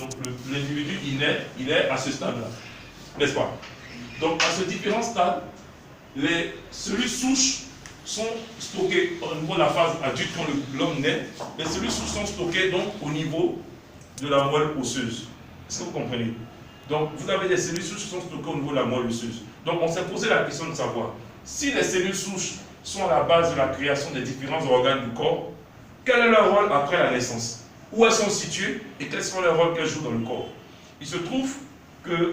Donc l'individu, il est à ce stade-là, n'est-ce pas? Donc à ces différents stades, les cellules souches sont stockées au niveau de la phase adulte quand l'homme naît. Les cellules souches sont stockées donc au niveau de la moelle osseuse. Est-ce que vous comprenez? Donc vous avez des cellules souches qui sont stockées au niveau de la moelle osseuse. Donc on s'est posé la question de savoir si les cellules souches sont à la base de la création des différents organes du corps, quel est leur rôle après la naissance? Où elles sont situées et quels sont les rôles qu'elles jouent dans le corps? Il se trouve que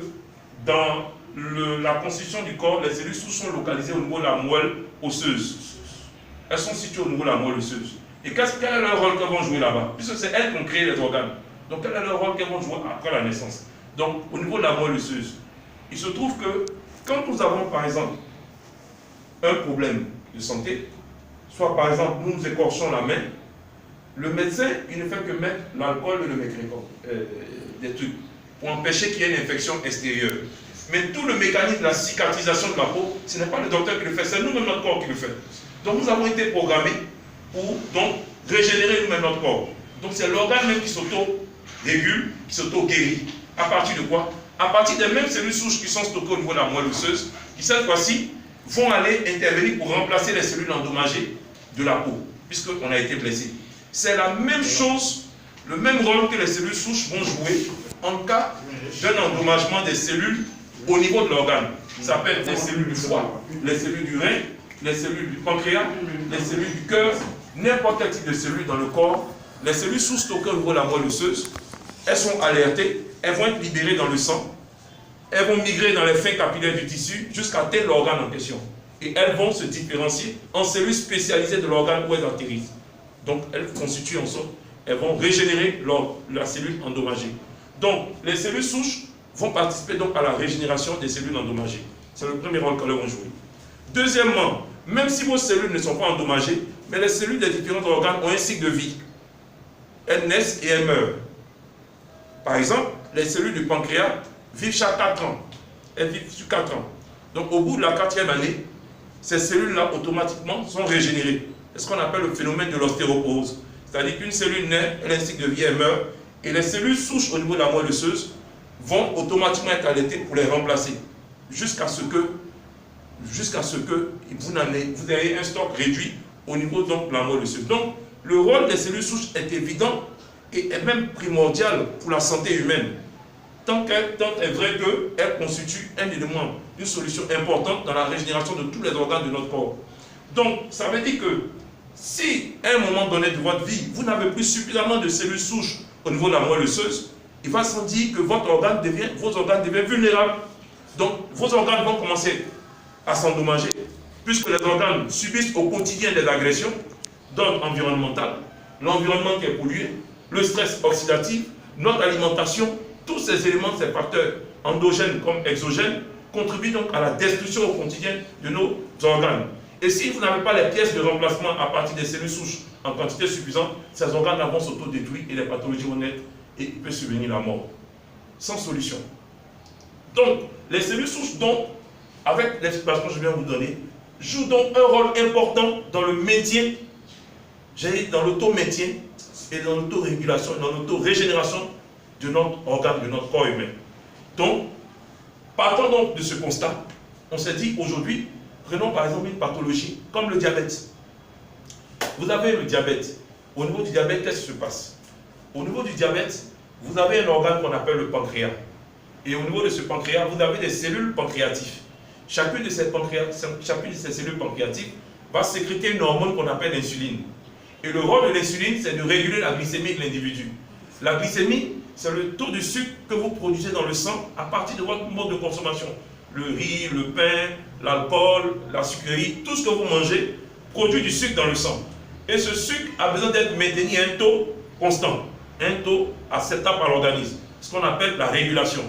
dans la constitution du corps, les cellules souches sont localisées au niveau de la moelle osseuse. Elles sont situées au niveau de la moelle osseuse. Et quel est leur rôle qu'elles vont jouer là-bas? Puisque c'est elles qui ont créé les organes. Donc quel est leur rôle qu'elles vont jouer après la naissance? Donc au niveau de la moelle osseuse, il se trouve que quand nous avons par exemple un problème de santé, soit par exemple nous nous écorchons la main, le médecin, il ne fait que mettre l'alcool et le mécrécol, des trucs, pour empêcher qu'il y ait une infection extérieure. Mais tout le mécanisme de la cicatrisation de la peau, ce n'est pas le docteur qui le fait, c'est nous-mêmes notre corps qui le fait. Donc nous avons été programmés pour donc régénérer nous-mêmes notre corps. Donc c'est l'organe même qui s'auto-régule, qui s'auto-guérit. À partir de quoi? À partir des mêmes cellules souches qui sont stockées au niveau de la moelle osseuse, qui cette fois-ci vont aller intervenir pour remplacer les cellules endommagées de la peau, puisqu'on a été blessé. C'est la même chose, le même rôle que les cellules souches vont jouer en cas d'un endommagement des cellules au niveau de l'organe. Ça peut être les cellules du foie, les cellules du rein, les cellules du pancréas, les cellules du cœur, n'importe quel type de cellules dans le corps. Les cellules souches stockées au niveau de la moelle osseuse, elles sont alertées, elles vont être libérées dans le sang, elles vont migrer dans les fins capillaires du tissu jusqu'à tel organe en question. Et elles vont se différencier en cellules spécialisées de l'organe où elles atterrissent. Donc elles constituent en sorte, elles vont régénérer la cellule endommagée. Donc les cellules souches vont participer donc à la régénération des cellules endommagées. C'est le premier rôle qu'elles vont jouer. Deuxièmement, même si vos cellules ne sont pas endommagées, mais les cellules des différents organes ont un cycle de vie. Elles naissent et elles meurent. Par exemple, les cellules du pancréas vivent chaque 4 ans. Elles vivent sur 4 ans. Donc au bout de la 4e année, ces cellules-là automatiquement sont régénérées. C'est ce qu'on appelle le phénomène de l'ostéoporose. C'est-à-dire qu'une cellule naît, elle a un cycle de vie, elle meurt, et les cellules souches au niveau de la moelle osseuse vont automatiquement être alertées pour les remplacer, jusqu'à ce que vous ayez un stock réduit au niveau donc, de la moelle osseuse. Donc, le rôle des cellules souches est évident et est même primordial pour la santé humaine, tant est vrai qu'elle constitue un élément, une solution importante dans la régénération de tous les organes de notre corps. Donc, ça veut dire que si à un moment donné de votre vie, vous n'avez plus suffisamment de cellules souches au niveau de la moelle osseuse, il va sans dire que vos organes deviennent vulnérables. Donc, vos organes vont commencer à s'endommager, puisque les organes subissent au quotidien des agressions d'ordre environnemental, l'environnement qui est pollué, le stress oxydatif, notre alimentation, tous ces éléments, ces facteurs endogènes comme exogènes, contribuent donc à la destruction au quotidien de nos organes. Et si vous n'avez pas les pièces de remplacement à partir des cellules souches en quantité suffisante, ces organes vont s'auto-détruire et les pathologies vont naître et il peut survenir la mort. Sans solution. Donc, les cellules souches, donc, avec l'explication que je viens de vous donner, jouent donc un rôle important dans le maintien, dans l'auto-maintien et dans l'auto-régulation, dans l'auto-régénération de notre organe, de notre corps humain. Donc, partant donc de ce constat, on s'est dit aujourd'hui, prenons par exemple une pathologie comme le diabète. Vous avez le diabète. Au niveau du diabète, qu'est-ce qui se passe? Au niveau du diabète, vous avez un organe qu'on appelle le pancréas. Et au niveau de ce pancréas, vous avez des cellules pancréatives. Chacune de ces cellules pancréatives va sécréter une hormone qu'on appelle l'insuline. Et le rôle de l'insuline, c'est de réguler la glycémie de l'individu. La glycémie, c'est le taux de sucre que vous produisez dans le sang à partir de votre mode de consommation. Le riz, le pain, l'alcool, la sucrerie, tout ce que vous mangez produit du sucre dans le sang. Et ce sucre a besoin d'être maintenu à un taux constant, un taux acceptable par l'organisme, ce qu'on appelle la régulation.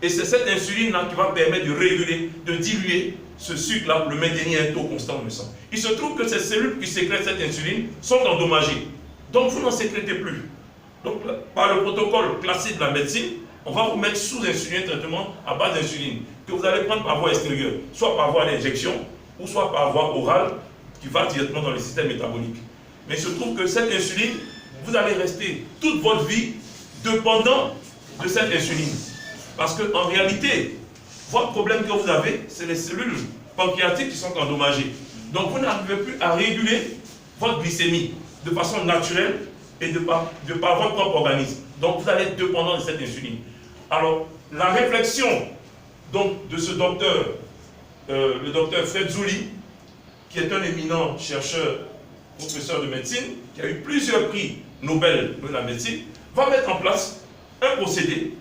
Et c'est cette insuline-là qui va permettre de réguler, de diluer ce sucre-là pour le maintenir à un taux constant dans le sang. Il se trouve que ces cellules qui sécrètent cette insuline sont endommagées. Donc vous n'en sécrétez plus. Donc par le protocole classique de la médecine, on va vous mettre sous insuline, un traitement à base d'insuline, que vous allez prendre par voie extérieure, soit par voie d'injection, ou soit par voie orale, qui va directement dans le système métabolique. Mais il se trouve que cette insuline, vous allez rester toute votre vie dépendant de cette insuline. Parce qu'en réalité, votre problème que vous avez, c'est les cellules pancréatiques qui sont endommagées. Donc vous n'arrivez plus à réguler votre glycémie de façon naturelle et de par votre propre organisme. Donc vous allez être dépendant de cette insuline. Alors, la réflexion donc, de ce docteur, le docteur Fred Zouli, qui est un éminent chercheur, professeur de médecine, qui a eu plusieurs prix Nobel de la médecine, va mettre en place un procédé,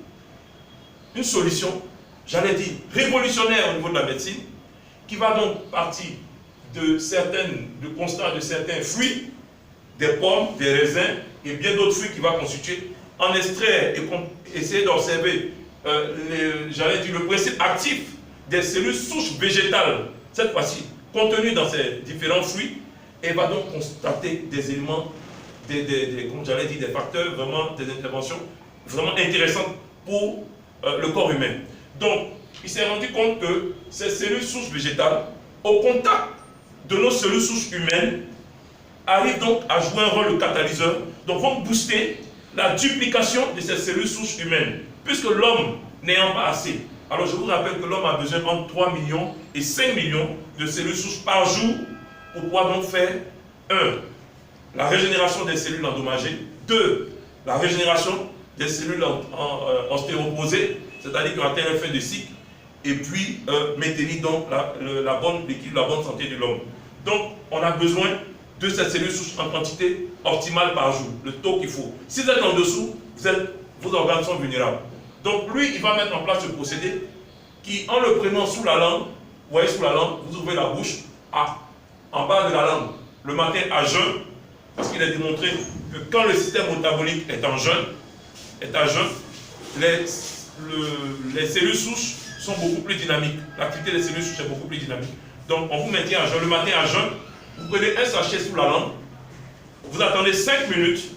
une solution, j'allais dire révolutionnaire au niveau de la médecine, qui va donc partir de constats de certains fruits, des pommes, des raisins et bien d'autres fruits qui va constituer, en extraire et essayer d'observer le principe actif des cellules souches végétales, cette fois-ci contenues dans ces différents fruits, et va donc constater des éléments, comme j'allais dire, des facteurs, vraiment des interventions vraiment intéressantes pour le corps humain. Donc, il s'est rendu compte que ces cellules souches végétales, au contact de nos cellules souches humaines, arrivent donc à jouer un rôle de catalyseur, donc vont booster la duplication de ces cellules souches humaines, puisque l'homme n'ayant pas assez. Alors je vous rappelle que l'homme a besoin entre 3 millions et 5 millions de cellules souches par jour pour pouvoir donc faire 1. La régénération des cellules endommagées, 2. La régénération des cellules ostéoposées, c'est-à-dire qui ont atteint la fin de cycle, et puis maintenir donc l'équilibre, la bonne santé de l'homme. Donc on a besoin de cette cellule souche en quantité optimale par jour, le taux qu'il faut. Si vous êtes en dessous, vos organes sont vulnérables. Donc lui, il va mettre en place ce procédé qui, en le prenant sous la langue, vous voyez sous la langue, vous ouvrez la bouche, en bas de la langue, le matin à jeun, parce qu'il est démontré que quand le système métabolique est à jeun, les cellules souches sont beaucoup plus dynamiques. L'activité des cellules souches est beaucoup plus dynamique. Donc on vous maintient à jeun, le matin à jeun, vous prenez un sachet sous la langue, vous attendez 5 minutes,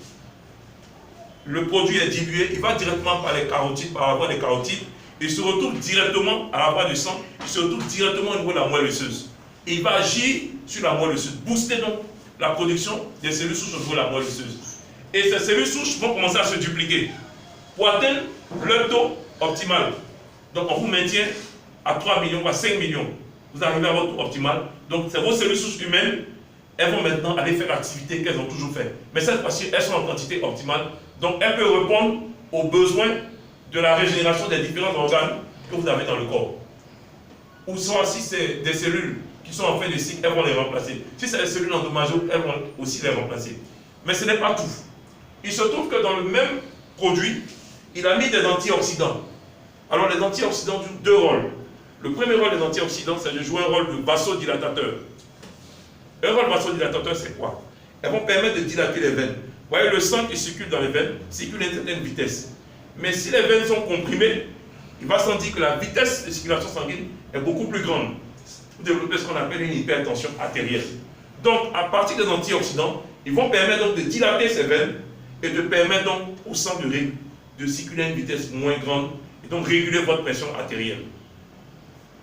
le produit est dilué, il va directement par la voie des carotides, il se retrouve directement à la voie du sang, il se retrouve directement au niveau de la moelle osseuse. Et il va agir sur la moelle osseuse, booster donc la production des cellules souches au niveau de la moelle osseuse. Et ces cellules souches vont commencer à se dupliquer pour atteindre leur taux optimal. Donc on vous maintient à 3 millions, à 5 millions. Vous arrivez à votre taux optimal. Donc c'est vos cellules souches humaines, elles vont maintenant aller faire l'activité qu'elles ont toujours fait. Mais cette fois-ci, elles sont en quantité optimale. Donc elles peuvent répondre aux besoins de la régénération des différents organes que vous avez dans le corps. Ou soit si c'est des cellules qui sont en fin de cycle, elles vont les remplacer. Si c'est des cellules endommagées, elles vont aussi les remplacer. Mais ce n'est pas tout. Il se trouve que dans le même produit, il a mis des antioxydants. Alors les antioxydants jouent 2 rôles. Le premier rôle des antioxydants, c'est de jouer un rôle de vasodilatateur. Un rôle vasodilatateur, c'est quoi? Elles vont permettre de dilater les veines. Vous voyez, le sang qui circule dans les veines circule à une certaine vitesse. Mais si les veines sont comprimées, il va sentir que la vitesse de circulation sanguine est beaucoup plus grande. Vous développez ce qu'on appelle une hypertension artérielle. Donc, à partir des antioxydants, ils vont permettre donc de dilater ces veines et de permettre donc au sang de circuler à une vitesse moins grande et donc réguler votre pression artérielle.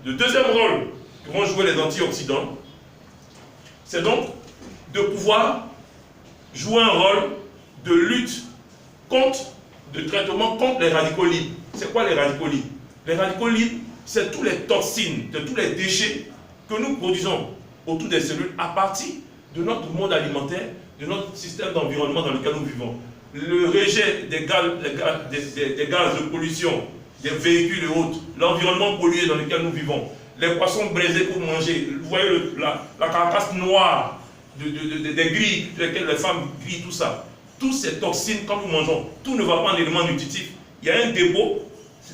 Le deuxième rôle que vont jouer les antioxydants, c'est donc de pouvoir jouer un rôle de lutte de traitement contre les radicaux libres. C'est quoi les radicaux libres? Les radicaux libres, c'est toutes les toxines, tous les déchets que nous produisons autour des cellules à partir de notre monde alimentaire, de notre système d'environnement dans lequel nous vivons. Le rejet des gaz de pollution, des véhicules et autres, l'environnement pollué dans lequel nous vivons, les poissons braisés pour manger, vous voyez la carcasse noire des grilles, sur lesquelles les femmes grillent, tout ça. Toutes ces toxines, quand nous mangeons, tout ne va pas en élément nutritif. Il y a un dépôt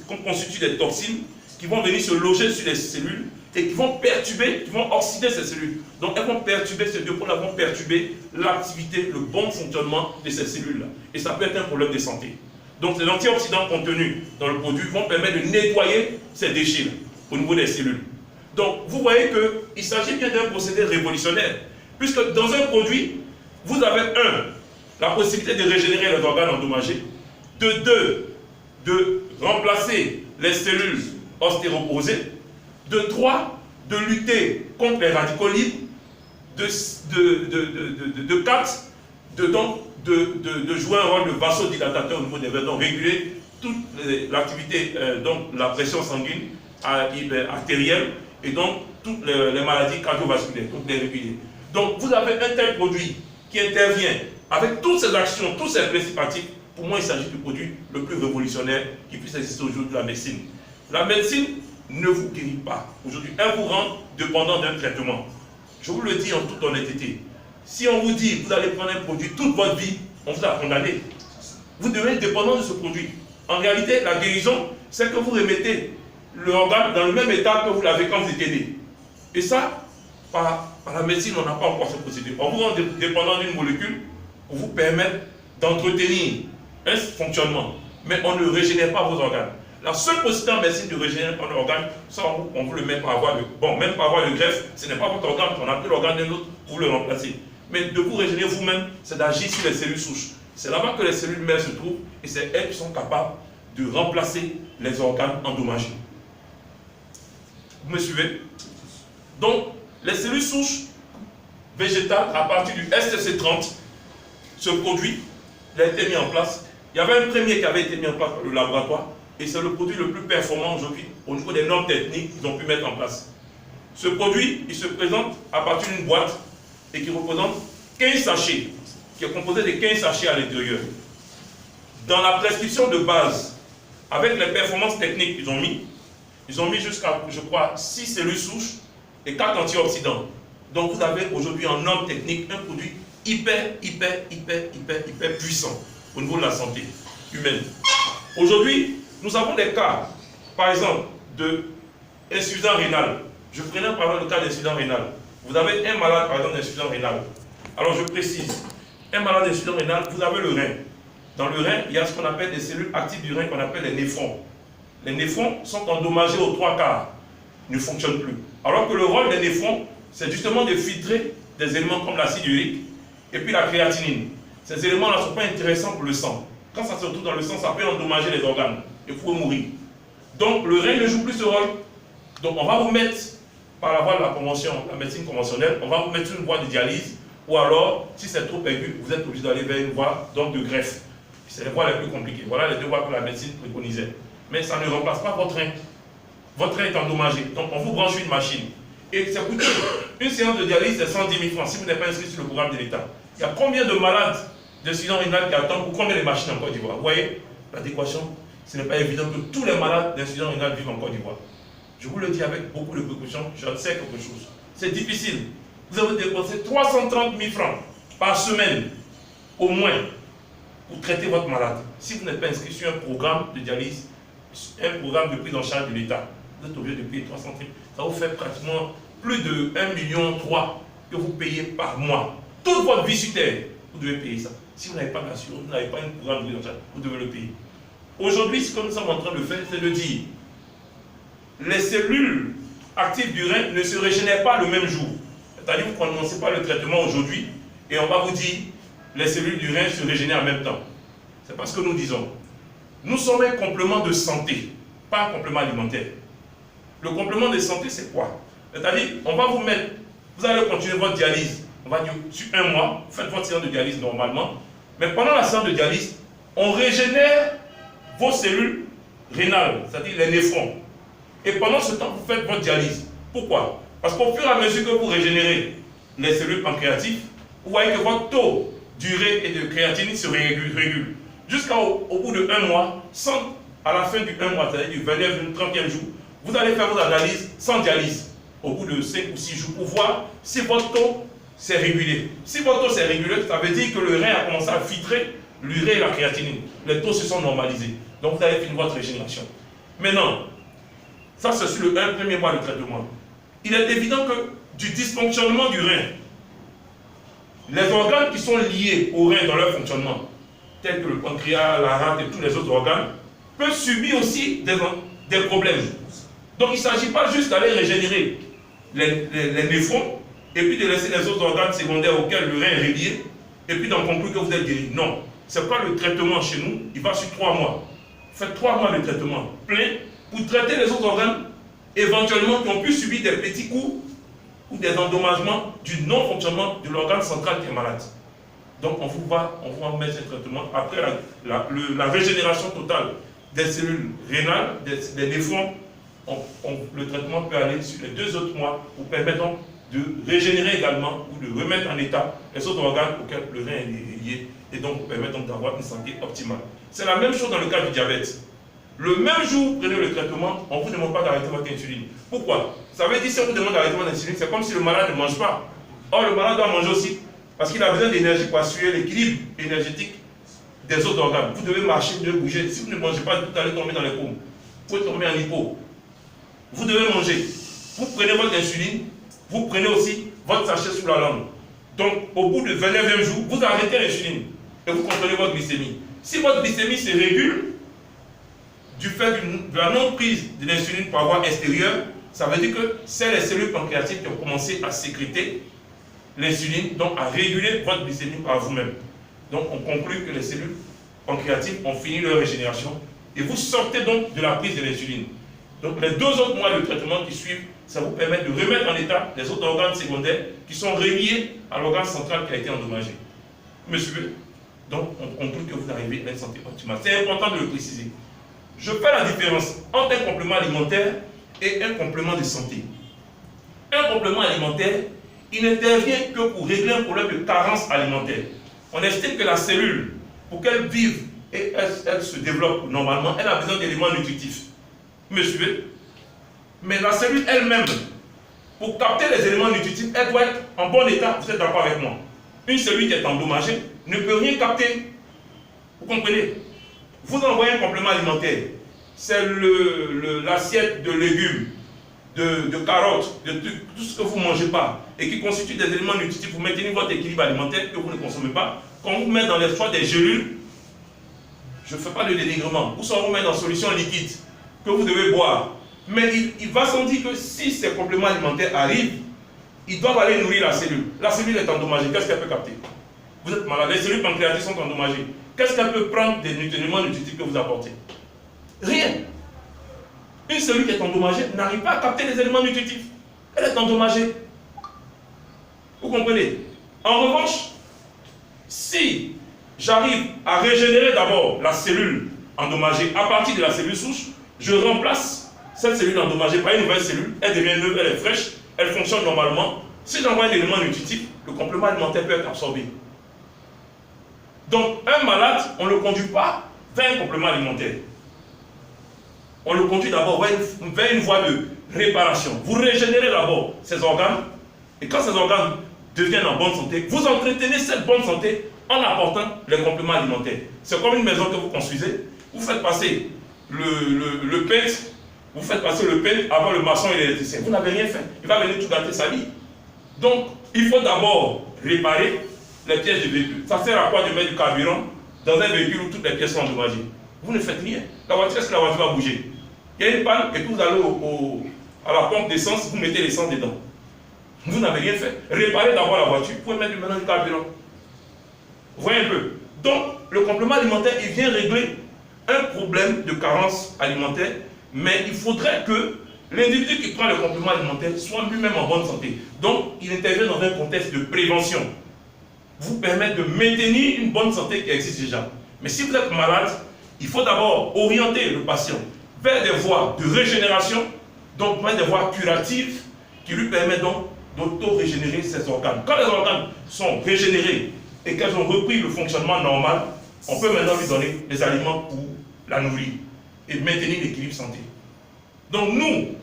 qu'on constitue des toxines qui vont venir se loger sur les cellules et qui vont perturber, qui vont oxyder ces cellules. Donc elles vont perturber, ces dépôts-là vont perturber l'activité, le bon fonctionnement de ces cellules-là. Et ça peut être un problème de santé. Donc les antioxydants contenus dans le produit vont permettre de nettoyer ces déchets au niveau des cellules. Donc vous voyez qu'il s'agit bien d'un procédé révolutionnaire, puisque dans un produit, vous avez la possibilité de régénérer les organes endommagés, de remplacer les cellules ostéoposées, 3, de lutter contre les radicaux libres, 4, de jouer un rôle de vasodilatateur au niveau des veines, donc réguler toute l'activité, donc la pression sanguine artérielle et donc toutes les maladies cardiovasculaires, toutes les réguliers. Donc vous avez un tel produit qui intervient avec toutes ces actions, tous ces principes actifs. Pour moi, il s'agit du produit le plus révolutionnaire qui puisse exister aujourd'hui de la médecine. La médecine ne vous guérit pas. Aujourd'hui, elle vous rend dépendant d'un traitement. Je vous le dis en toute honnêteté. Si on vous dit que vous allez prendre un produit toute votre vie, on vous a condamné. Vous devez être dépendant de ce produit. En réalité, la guérison, c'est que vous remettez l'organe dans le même état que vous l'avez quand vous étiez né. Et ça, par la médecine, on n'a pas encore ce procédé. On vous rend dépendant d'une molécule pour vous permettre d'entretenir un fonctionnement. Mais on ne régénère pas vos organes. La seule possibilité en médecine de régénérer un organe, ça on vous le met par voie de... Bon, même par voie de greffe, ce n'est pas votre organe, on a pris l'organe d'un autre pour le remplacer. Mais de vous régénérer vous-même, c'est d'agir sur les cellules souches. C'est là-bas que les cellules mères se trouvent et c'est elles qui sont capables de remplacer les organes endommagés. Vous me suivez? Donc, les cellules souches végétales, à partir du STC30, ce produit, il a été mis en place. Il y avait un premier qui avait été mis en place par le laboratoire et c'est le produit le plus performant aujourd'hui au niveau des normes techniques qu'ils ont pu mettre en place. Ce produit, il se présente à partir d'une boîte et qui représente 15 sachets, qui est composé de 15 sachets à l'intérieur. Dans la prescription de base, avec les performances techniques qu'ils ont mis jusqu'à, je crois, 6 cellules souches et 4 antioxydants. Donc vous avez aujourd'hui en normes techniques un produit hyper puissant au niveau de la santé humaine. Aujourd'hui, nous avons des cas, par exemple, d'insuffisance rénale. Je prenais par exemple le cas d'insuffisance rénale. Vous avez un malade, par exemple, d'insuffisance rénale. Alors je précise, un malade d'insuffisance rénale, vous avez le rein. Dans le rein, il y a ce qu'on appelle des cellules actives du rein qu'on appelle les néphrons. Les néphrons sont endommagés aux 3/4, ne fonctionnent plus. Alors que le rôle des néphrons, c'est justement de filtrer des éléments comme l'acide urique et puis la créatinine. Ces éléments-là ne sont pas intéressants pour le sang. Quand ça se retrouve dans le sang, ça peut endommager les organes et vous pouvez mourir. Donc le rein ne joue plus ce rôle. Donc on va vous mettre, par la voie de la convention, la médecine conventionnelle, on va vous mettre sur une voie de dialyse, ou alors, si c'est trop aigu, vous êtes obligé d'aller vers une voie donc, de greffe. C'est les voies les plus compliquées. Voilà les deux voies que la médecine préconisait. Mais ça ne remplace pas votre rein. Votre rein est endommagé. Donc on vous branche une machine. Et ça coûte. Une séance de dialyse, c'est 110 000 francs si vous n'êtes pas inscrit sur le programme de l'État. Il y a combien de malades d'insuffisance rénale qui attendent pour combien de machines en Côte d'Ivoire? Vous voyez l'adéquation? Ce n'est pas évident que tous les malades d'insuffisance rénale vivent en Côte d'Ivoire. Je vous le dis avec beaucoup de précautions, j'en sais quelque chose. C'est difficile. Vous avez dépensé 330 000 francs par semaine, au moins, pour traiter votre malade. Si vous n'êtes pas inscrit sur un programme de dialyse, un programme de prise en charge de l'État, vous êtes obligé de payer 300 000. Ça vous fait pratiquement plus de 1,3 million que vous payez par mois. Toute votre vie sur Terre, vous devez payer ça. Si vous n'avez pas d'assurance, vous n'avez pas un programme de prise en charge, vous devez le payer. Aujourd'hui, ce que nous sommes en train de faire, c'est de dire les cellules actives du rein ne se régénèrent pas le même jour. C'est-à-dire que vous ne commencez pas le traitement aujourd'hui et on va vous dire les cellules du rein se régénèrent en même temps. C'est pas ce que nous disons. Nous sommes un complément de santé, pas un complément alimentaire. Le complément de santé, c'est quoi? C'est-à-dire, on va vous mettre, vous allez continuer votre dialyse, on va dire sur un mois, vous faites votre séance de dialyse normalement, mais pendant la séance de dialyse, on régénère vos cellules rénales, c'est-à-dire les néphrons. Et pendant ce temps, vous faites votre dialyse. Pourquoi? Parce qu'au fur et à mesure que vous régénérez les cellules pancréatiques, vous voyez que votre taux d'urée et de créatinine se régule. Jusqu'au bout de 1 mois, sans, à la fin du 1 mois, c'est-à-dire du 29e, 30e jour, vous allez faire votre analyse sans dialyse, au bout de 5 ou 6 jours, pour voir si votre taux s'est régulé. Si votre taux s'est régulé, ça veut dire que le rein a commencé à filtrer l'urée et la créatinine. Les taux se sont normalisés. Donc vous avez fini votre régénération. Maintenant, ça c'est sur le premier mois de traitement. Il est évident que du dysfonctionnement du rein, les organes qui sont liés au rein dans leur fonctionnement, tels que le pancréas, la rate et tous les autres organes, peuvent subir aussi des problèmes. Donc il ne s'agit pas juste d'aller régénérer les néphrons et puis de laisser les autres organes secondaires auxquels le rein est relié et puis d'en conclure que vous êtes guéri. Non, ce n'est pas le traitement chez nous, il va sur 3 mois. Faites 3 mois de traitement plein pour traiter les autres organes éventuellement qui ont pu subir des petits coups ou des endommagements du non-fonctionnement de l'organe central qui est malade. Donc on va mettre un traitement après la régénération totale des cellules rénales, des néphrons, le traitement peut aller sur les 2 autres mois pour permettre donc de régénérer également ou de remettre en état les autres organes auxquels le rein est lié et donc pour permettre d'avoir une santé optimale. C'est la même chose dans le cas du diabète. Le même jour où vous prenez le traitement, on ne vous demande pas d'arrêter votre insuline. Pourquoi? Ça veut dire que si on vous demande d'arrêter votre insuline, c'est comme si le malade ne mange pas. Or, le malade doit manger aussi parce qu'il a besoin d'énergie pour assurer l'équilibre énergétique des autres organes. Vous devez marcher, vous devez bouger. Si vous ne mangez pas, vous allez tomber dans les paumes. Vous pouvez tomber en hypo. Vous devez manger. Vous prenez votre insuline, vous prenez aussi votre sachet sous la langue. Donc, au bout de 29e jour, vous arrêtez l'insuline et vous contrôlez votre glycémie. Si votre glycémie se régule du fait de la non-prise de l'insuline par voie extérieure, ça veut dire que c'est les cellules pancréatiques qui ont commencé à sécréter l'insuline, donc à réguler votre glycémie par vous-même. Donc, on conclut que les cellules pancréatiques ont fini leur régénération et vous sortez donc de la prise de l'insuline. Donc, les 2 autres mois de traitement qui suivent, ça vous permet de remettre en état les autres organes secondaires qui sont reliés à l'organe central qui a été endommagé. Vous me suivez? Donc, on conclut que vous arrivez à une santé optimale. C'est important de le préciser. Je fais la différence entre un complément alimentaire et un complément de santé. Un complément alimentaire, il n'intervient que pour régler un problème de carence alimentaire. On estime que la cellule, pour qu'elle vive et elle se développe normalement, elle a besoin d'éléments nutritifs. Vous me suivez? Mais la cellule elle-même, pour capter les éléments nutritifs, elle doit être en bon état. Vous êtes d'accord avec moi? Une cellule qui est endommagée ne peut rien capter. Vous comprenez? Vous envoyez un complément alimentaire. C'est l'assiette de légumes, de carottes, de tout ce que vous ne mangez pas et qui constitue des éléments nutritifs pour maintenir votre équilibre alimentaire que vous ne consommez pas. Quand vous mettez dans les choix des gélules, je ne fais pas de dénigrement, ou soit vous mettez dans solution liquide que vous devez boire. Mais il va sans dire que si ces compléments alimentaires arrivent, ils doivent aller nourrir la cellule. La cellule est endommagée, qu'est-ce qu'elle peut capter? Vous êtes malade, les cellules pancréatiques sont endommagées. Qu'est-ce qu'elle peut prendre des nutriments nutritifs que vous apportez? Rien. Une cellule qui est endommagée n'arrive pas à capter les éléments nutritifs. Elle est endommagée. Vous comprenez? En revanche, si j'arrive à régénérer d'abord la cellule endommagée à partir de la cellule souche, je remplace cette cellule endommagée par une nouvelle cellule, elle devient neuve, elle est fraîche, elle fonctionne normalement. Si j'envoie un élément nutritif, le complément alimentaire peut être absorbé. Donc, un malade, on ne le conduit pas vers un complément alimentaire. On le conduit d'abord vers une voie de réparation. Vous régénérez d'abord ces organes, et quand ces organes deviennent en bonne santé, vous entretenez cette bonne santé en apportant les compléments alimentaires. C'est comme une maison que vous construisez, vous faites passer le peintre, vous faites passer le peintre avant le maçon et l'électricien. Vous n'avez rien fait. Il va venir tout gâter sa vie. Donc, il faut d'abord réparer les pièces du véhicule. Ça sert à quoi de mettre du carburant dans un véhicule où toutes les pièces sont endommagées? Vous ne faites rien. La voiture, est-ce que la voiture va bouger? Il y a une panne et puis vous allez à la pompe d'essence, vous mettez l'essence dedans. Vous n'avez rien fait. Réparez d'abord la voiture, vous pouvez mettre maintenant du carburant. Vous voyez un peu? Donc, le complément alimentaire, il vient régler un problème de carence alimentaire, mais il faudrait que l'individu qui prend le complément alimentaire soit lui-même en bonne santé. Donc, il intervient dans un contexte de prévention. Vous permettre de maintenir une bonne santé qui existe déjà. Mais si vous êtes malade, il faut d'abord orienter le patient vers des voies de régénération, donc vers des voies curatives qui lui permettent donc d'auto-régénérer ses organes. Quand les organes sont régénérés et qu'elles ont repris le fonctionnement normal, on peut maintenant lui donner des aliments pour la nourrir et maintenir l'équilibre santé. Donc nous,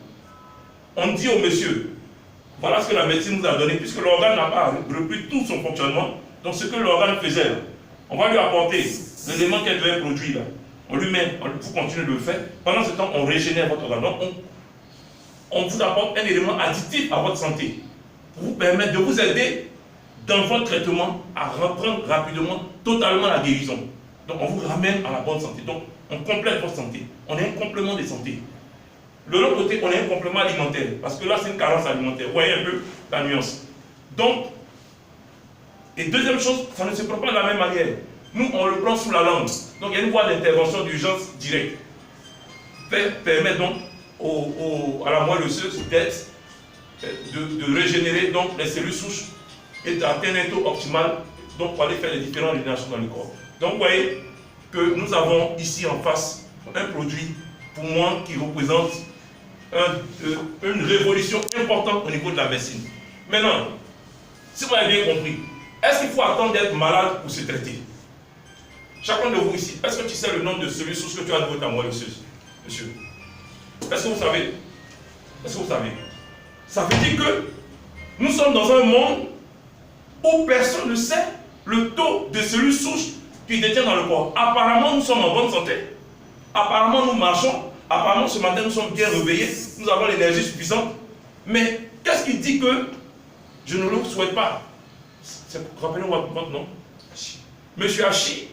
on dit au monsieur, voilà ce que la médecine nous a donné, puisque l'organe n'a pas repris tout son fonctionnement. Donc ce que l'organe faisait, là, on va lui apporter l'élément qu'elle devait produire. Là. On lui met, vous continuez de le faire. Pendant ce temps, on régénère votre organe. Donc on vous apporte un élément additif à votre santé pour vous permettre de vous aider dans votre traitement à reprendre rapidement, totalement la guérison. Donc on vous ramène à la bonne santé. Donc on complète votre santé. On est un complément de santé. De l'autre côté, on est un complément alimentaire. Parce que là, c'est une carence alimentaire. Vous voyez un peu la nuance. Donc, et deuxième chose, ça ne se prend pas de la même manière. Nous, on le prend sous la langue. Donc, il y a une voie d'intervention d'urgence directe. Permet donc à la moelle osseuse de régénérer donc, les cellules souches et d'atteindre un taux optimal donc, pour aller faire les différentes régénérations dans le corps. Donc, vous voyez que nous avons ici en face un produit, pour moi, qui représente une révolution importante au niveau de la médecine. Maintenant, si vous avez bien compris, est-ce qu'il faut attendre d'être malade pour se traiter? Chacun de vous ici, est-ce que tu sais le nom de celui sous ce que tu as de votre moelle osseuse, monsieur? Est-ce que vous savez? Est-ce que vous savez? Ça veut dire que nous sommes dans un monde où personne ne sait le taux de cellules souches qui détient dans le corps. Apparemment, nous sommes en bonne santé. Apparemment, nous marchons. Apparemment, ce matin, nous sommes bien réveillés. Nous avons l'énergie suffisante. Mais qu'est-ce qui dit que je ne le souhaite pas? Rappelez-moi votre nom. Monsieur Hachi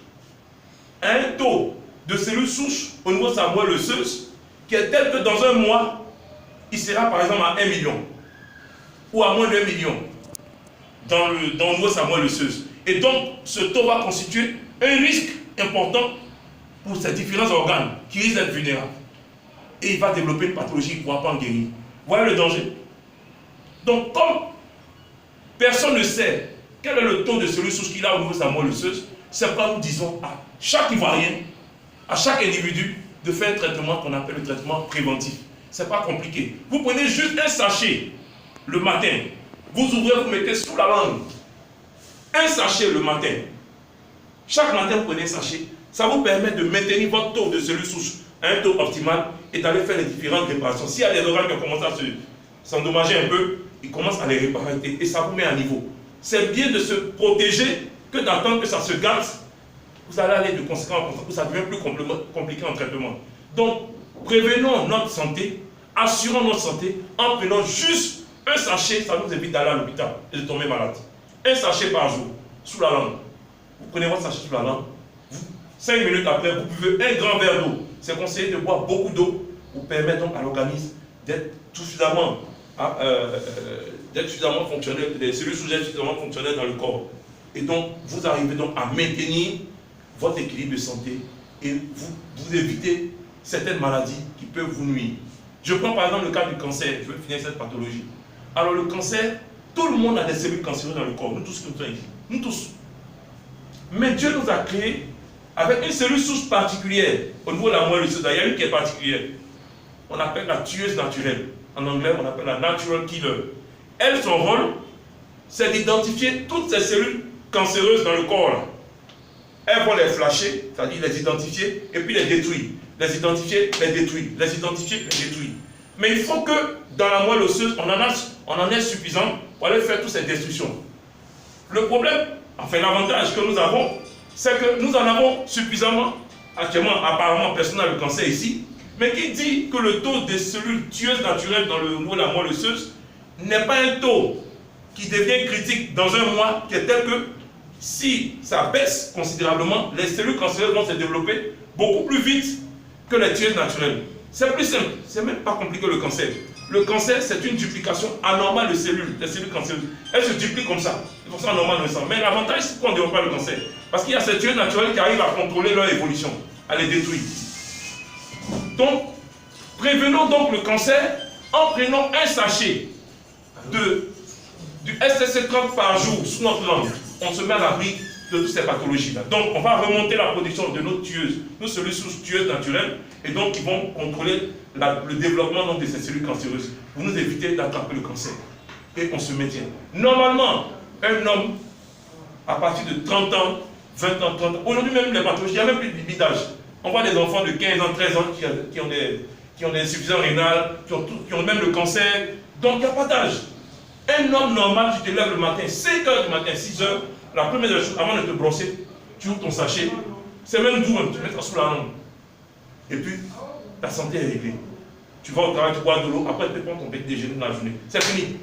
a un taux de cellules souches au niveau de sa moelle osseuse qui est tel que dans un mois, il sera par exemple à 1 million ou à moins d'1 million dans le niveau de sa moelle osseuse. Et donc, ce taux va constituer un risque important pour ces différents organes qui risquent d'être vulnérables. Et il va développer une pathologie qui ne pourra pas en guérir. Vous voyez le danger? Donc, comme personne ne sait quel est le taux de cellules souches qu'il a au niveau de sa moelle osseuse, c'est pourquoi nous disons à chaque Ivoirien, à chaque individu, de faire un traitement qu'on appelle le traitement préventif. Ce n'est pas compliqué. Vous prenez juste un sachet le matin. Vous ouvrez, vous mettez sous la langue. Un sachet le matin. Chaque matin, vous prenez un sachet. Ça vous permet de maintenir votre taux de cellules souches à un taux optimal et d'aller faire les différentes réparations. S'il y a des organes qui commencent à s'endommager un peu, ils commencent à les réparer et ça vous met à niveau. C'est bien de se protéger que d'attendre que ça se gâte. Vous allez aller de conséquence en conséquence, ça devient plus compliqué en traitement. Donc, prévenons notre santé, assurons notre santé en prenant juste un sachet, ça nous évite d'aller à l'hôpital et de tomber malade. Un sachet par jour, sous la langue. Vous prenez votre sachet sous la langue, 5 minutes après, vous buvez un grand verre d'eau. C'est conseillé de boire beaucoup d'eau pour permettre donc à l'organisme d'être suffisamment fonctionnel, les cellules souches suffisamment fonctionnelles dans le corps. Et donc, vous arrivez donc à maintenir votre équilibre de santé et vous évitez certaines maladies qui peuvent vous nuire. Je prends par exemple le cas du cancer, je vais finir cette pathologie. Alors le cancer, tout le monde a des cellules cancéreuses dans le corps, nous tous qui nous sommes ici, nous tous. Mais Dieu nous a créés avec une cellule souche particulière au niveau de la moelle osseuse. Il y a une qui est particulière. On appelle la tueuse naturelle. En anglais, on appelle la natural killer. Elle, son rôle, c'est d'identifier toutes ces cellules cancéreuses dans le corps. Là. Elle va les flasher, c'est-à-dire les identifier, et puis les détruire. Les identifier, les détruire. Les identifier, les détruire. Mais il faut que dans la moelle osseuse, on en ait suffisant pour aller faire toutes ces destructions. Le problème, enfin l'avantage que nous avons, c'est que nous en avons suffisamment. Actuellement, apparemment, personne n'a le cancer ici. Mais qui dit que le taux des cellules tueuses naturelles dans le niveau de la moelle osseuse n'est pas un taux qui devient critique dans un mois, qui est tel que si ça baisse considérablement, les cellules cancéreuses vont se développer beaucoup plus vite que les tueuses naturelles. C'est plus simple, c'est même pas compliqué le cancer. Le cancer, c'est une duplication anormale de cellules, des cellules cancéreuses. Elles se dupliquent comme ça, c'est pour ça anormal dans le sang. Mais l'avantage, c'est qu'on ne développe pas le cancer. Parce qu'il y a ces tueuses naturelles qui arrivent à contrôler leur évolution, à les détruire. Donc, prévenons donc le cancer en prenant un sachet du STC30 par jour sous notre langue. On se met à l'abri de toutes ces pathologies-là. Donc, on va remonter la production de nos tueuses, nos cellules souches tueuses naturelles, et donc qui vont contrôler le développement donc, de ces cellules cancéreuses pour nous éviter d'attraper le cancer. Et on se maintient. Normalement, un homme, à partir de 30 ans, 20 ans, 30 ans, aujourd'hui même les pathologies, il n'y a même plus de limite d'âge. On voit des enfants de 15 ans, 13 ans qui ont des insuffisances rénales, qui ont même le cancer. Donc il n'y a pas d'âge. Un homme normal, tu te lèves le matin, 5 h du matin, 6 h, la première chose, avant de te brosser, tu ouvres ton sachet. C'est même doux, tu mets ça sous la langue. Et puis, ta santé est réglée. Tu vas au travail, tu bois de l'eau, après tu prends ton petit déjeuner dans la journée. C'est fini.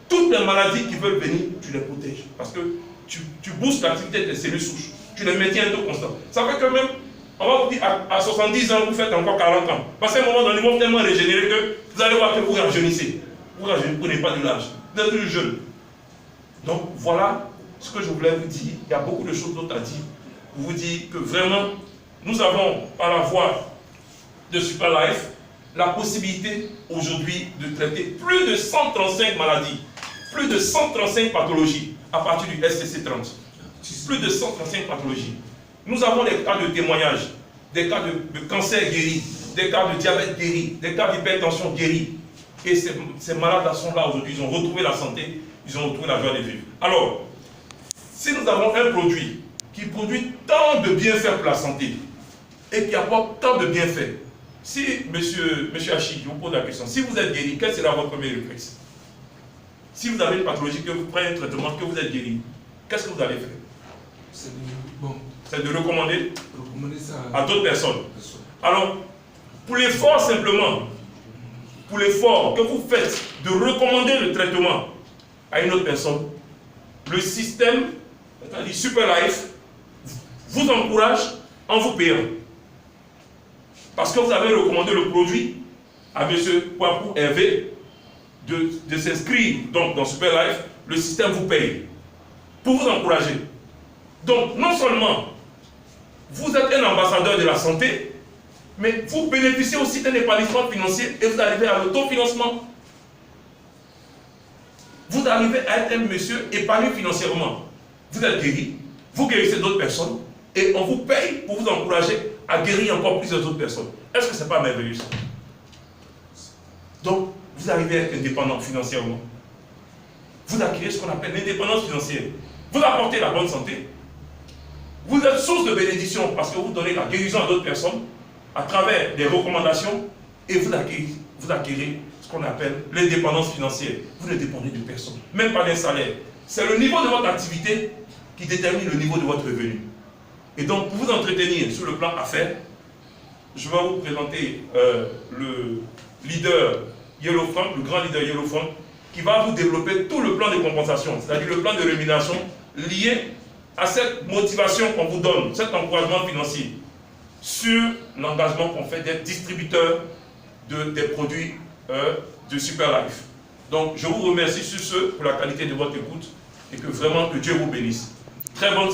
Toutes les maladies qui veulent venir, tu les protèges. Parce que tu boostes l'activité de tes cellules souches. Tu les maintiens un taux constant. Ça fait que même, on va vous dire, à 70 ans, vous faites encore 40 ans. Parce qu'à un moment donné, ils vont tellement régénérer que vous allez voir que vous rajeunissez. Vous prenez pas de l'âge. Vous êtes plus jeune. Donc voilà ce que je voulais vous dire. Il y a beaucoup de choses d'autres à dire. Pour vous dire que vraiment, nous avons, par la voie de Super Life, la possibilité aujourd'hui de traiter plus de 135 maladies, plus de 135 pathologies à partir du STC30. Plus de 135 pathologies. Nous avons des cas de témoignages des cas de cancer guéris, des cas de diabète guéris, des cas d'hypertension guéris. Et ces malades-là sont là aujourd'hui, ils ont retrouvé la santé, ils ont retrouvé la joie de vivre. Alors, si nous avons un produit qui produit tant de bienfaits pour la santé et qui apporte tant de bienfaits, si, monsieur Hachi, je vous pose la question, si vous êtes guéri, quel sera votre premier réflexe? Si vous avez une pathologie, que vous prenez un traitement, que vous êtes guéri, qu'est-ce que vous allez faire? C'est de recommander ça à d'autres personnes. Alors, pour l'effort simplement, pour l'effort que vous faites de recommander le traitement à une autre personne, le système, c'est-à-dire Superlife, vous encourage en vous payant. Parce que vous avez recommandé le produit à M. Poipou Hervé de s'inscrire dans Superlife, le système vous paye pour vous encourager. Donc, non seulement vous êtes un ambassadeur de la santé, mais vous bénéficiez aussi d'un épanouissement financier et vous arrivez à l'autofinancement. Vous arrivez à être un monsieur épanoui financièrement. Vous êtes guéri, vous guérissez d'autres personnes et on vous paye pour vous encourager à guérir encore plusieurs autres personnes. Est-ce que ce n'est pas merveilleux ça? Donc, vous arrivez à être indépendant financièrement. Vous acquérez ce qu'on appelle l'indépendance financière. Vous apportez la bonne santé. Vous êtes source de bénédiction parce que vous donnez la guérison à d'autres personnes à travers des recommandations et vous acquérez ce qu'on appelle l'indépendance financière. Vous ne dépendez de personne, même pas d'un salaire. C'est le niveau de votre activité qui détermine le niveau de votre revenu. Et donc, pour vous entretenir sur le plan affaires, je vais vous présenter le leader Yellowfront, le grand leader Yellowfront, qui va vous développer tout le plan de compensation, c'est-à-dire le plan de rémunération lié à cette motivation qu'on vous donne, cet encouragement financier sur l'engagement qu'on fait d'être distributeur des produits de Superlife. Donc, je vous remercie sur ce pour la qualité de votre écoute et que vraiment que Dieu vous bénisse. Très bonne